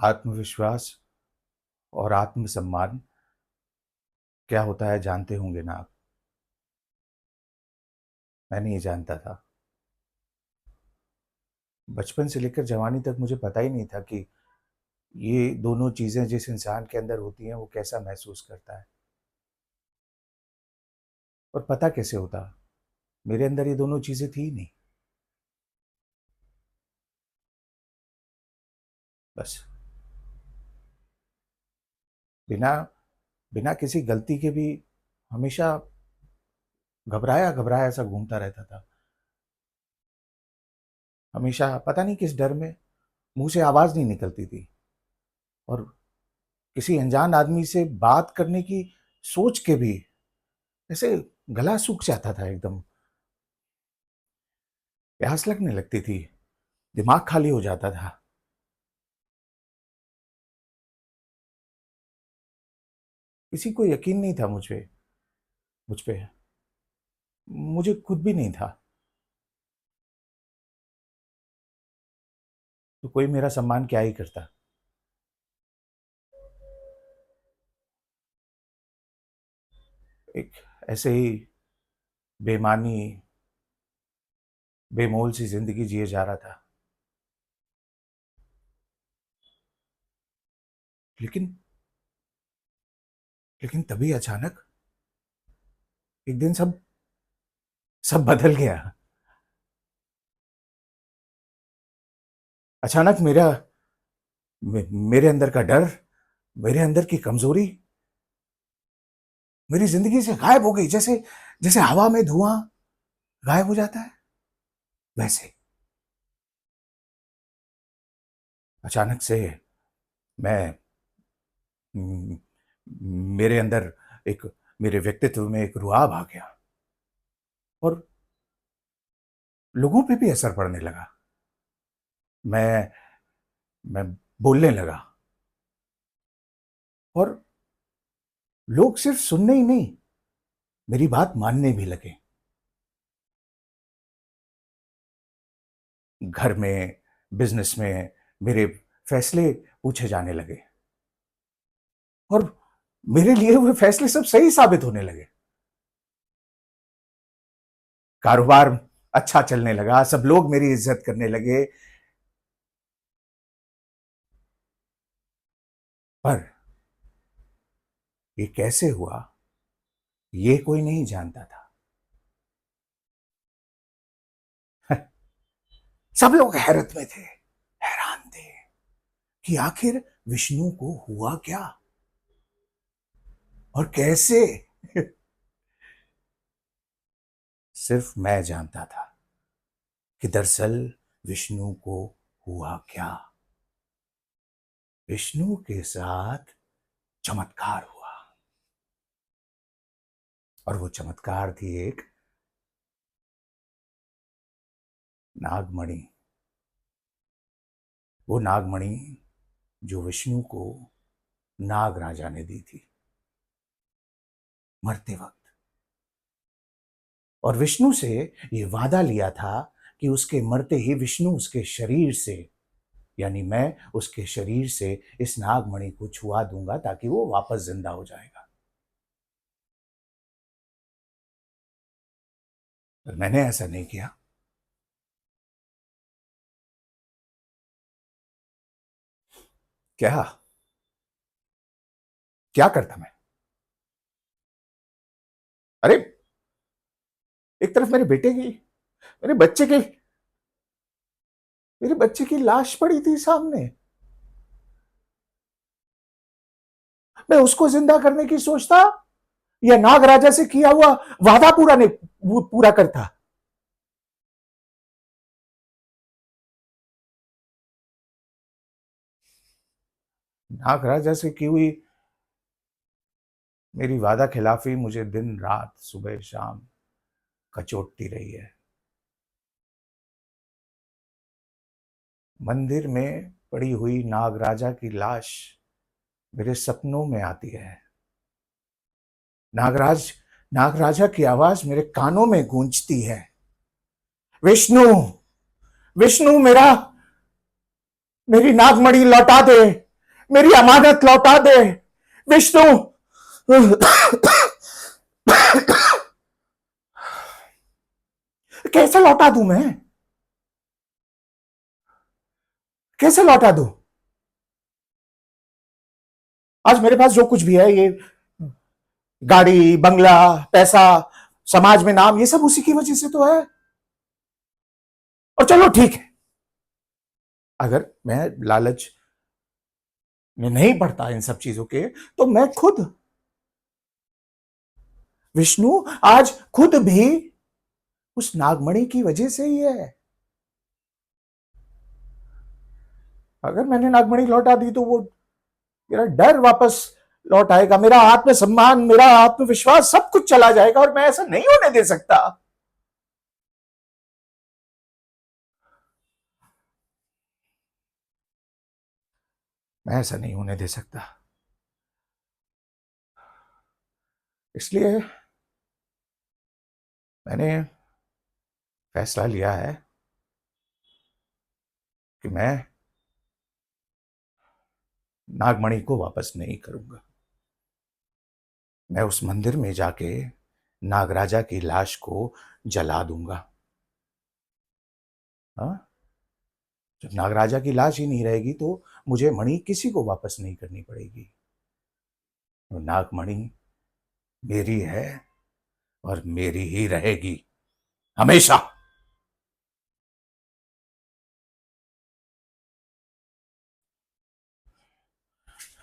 आत्मविश्वास और आत्मसम्मान क्या होता है जानते होंगे ना आप। मैं नहीं जानता था। बचपन से लेकर जवानी तक मुझे पता ही नहीं था कि ये दोनों चीज़ें जिस इंसान के अंदर होती हैं वो कैसा महसूस करता है। और पता कैसे होता, मेरे अंदर ये दोनों चीज़ें थी ही नहीं। बस बिना बिना किसी गलती के भी हमेशा घबराया घबराया सा घूमता रहता था। हमेशा पता नहीं किस डर में मुंह से आवाज़ नहीं निकलती थी। और किसी अनजान आदमी से बात करने की सोच के भी ऐसे गला सूख जाता था एकदम। प्यास लगने लगती थी, दिमाग खाली हो जाता था। किसी को यकीन नहीं था मुझ पे। मुझे खुद भी नहीं था। तो कोई मेरा सम्मान क्या ही करता। एक ऐसे ही बेमानी बेमोल सी जिंदगी जिए जा रहा था। लेकिन लेकिन तभी अचानक एक दिन सब सब बदल गया। अचानक मेरे अंदर का डर, मेरे अंदर की कमजोरी मेरी जिंदगी से गायब हो गई। जैसे जैसे हवा में धुआं गायब हो जाता है, वैसे अचानक से मैं म, मेरे अंदर एक मेरे व्यक्तित्व में एक रुआब आ गया। और लोगों पे भी असर पड़ने लगा। मैं मैं बोलने लगा। और लोग सिर्फ सुनने ही नहीं, मेरी बात मानने भी लगे। घर में, बिजनेस में मेरे फैसले पूछे जाने लगे। और मेरे लिए हुए फैसले सब सही साबित होने लगे। कारोबार अच्छा चलने लगा, सब लोग मेरी इज्जत करने लगे। पर ये कैसे हुआ, ये कोई नहीं जानता था। सब लोग हैरत में थे, हैरान थे कि आखिर विष्णु को हुआ क्या और कैसे। सिर्फ मैं जानता था कि दरअसल विष्णु को हुआ क्या। विष्णु के साथ चमत्कार हुआ। और वो चमत्कार थी एक नागमणि। वो नागमणि जो विष्णु को नाग राजा ने दी थी मरते वक्त। और विष्णु से ये वादा लिया था कि उसके मरते ही विष्णु उसके शरीर से, यानी मैं उसके शरीर से इस नागमणि को छुआ दूंगा ताकि वो वापस जिंदा हो जाएगा। पर मैंने ऐसा नहीं किया। क्या क्या करता मैं? अरे, एक तरफ मेरे बच्चे की मेरे बच्चे की लाश पड़ी थी सामने। मैं उसको जिंदा करने की सोचता या नाग राजा से किया हुआ वादा पूरा करता। नाग राजा से की हुई मेरी वादा खिलाफी मुझे दिन रात सुबह शाम कचोटती रही है। मंदिर में पड़ी हुई नागराजा की लाश मेरे सपनों में आती है। नागराज नागराजा की आवाज मेरे कानों में गूंजती है। विष्णु, विष्णु मेरी नागमणि लौटा दे। मेरी अमानत लौटा दे विष्णु। कैसे लौटा दूं मैं, कैसे लौटा दूं? आज मेरे पास जो कुछ भी है, ये गाड़ी, बंगला, पैसा, समाज में नाम, ये सब उसी की वजह से तो है। और चलो ठीक है, अगर मैं लालच में नहीं पड़ता इन सब चीजों के, तो मैं खुद, विष्णु, आज खुद भी उस नागमणि की वजह से ही है। अगर मैंने नागमणि लौटा दी तो वो मेरा डर वापस लौट आएगा, मेरा आत्मसम्मान, मेरा आत्मविश्वास, सब कुछ चला जाएगा, और मैं ऐसा नहीं होने दे सकता। मैं ऐसा नहीं होने दे सकता। इसलिए मैंने फैसला लिया है कि मैं नागमणि को वापस नहीं करूंगा। मैं उस मंदिर में जाके नागराजा की लाश को जला दूंगा। हाँ, जब नागराजा की लाश ही नहीं रहेगी तो मुझे मणि किसी को वापस नहीं करनी पड़ेगी। और नागमणि मेरी है और मेरी ही रहेगी हमेशा।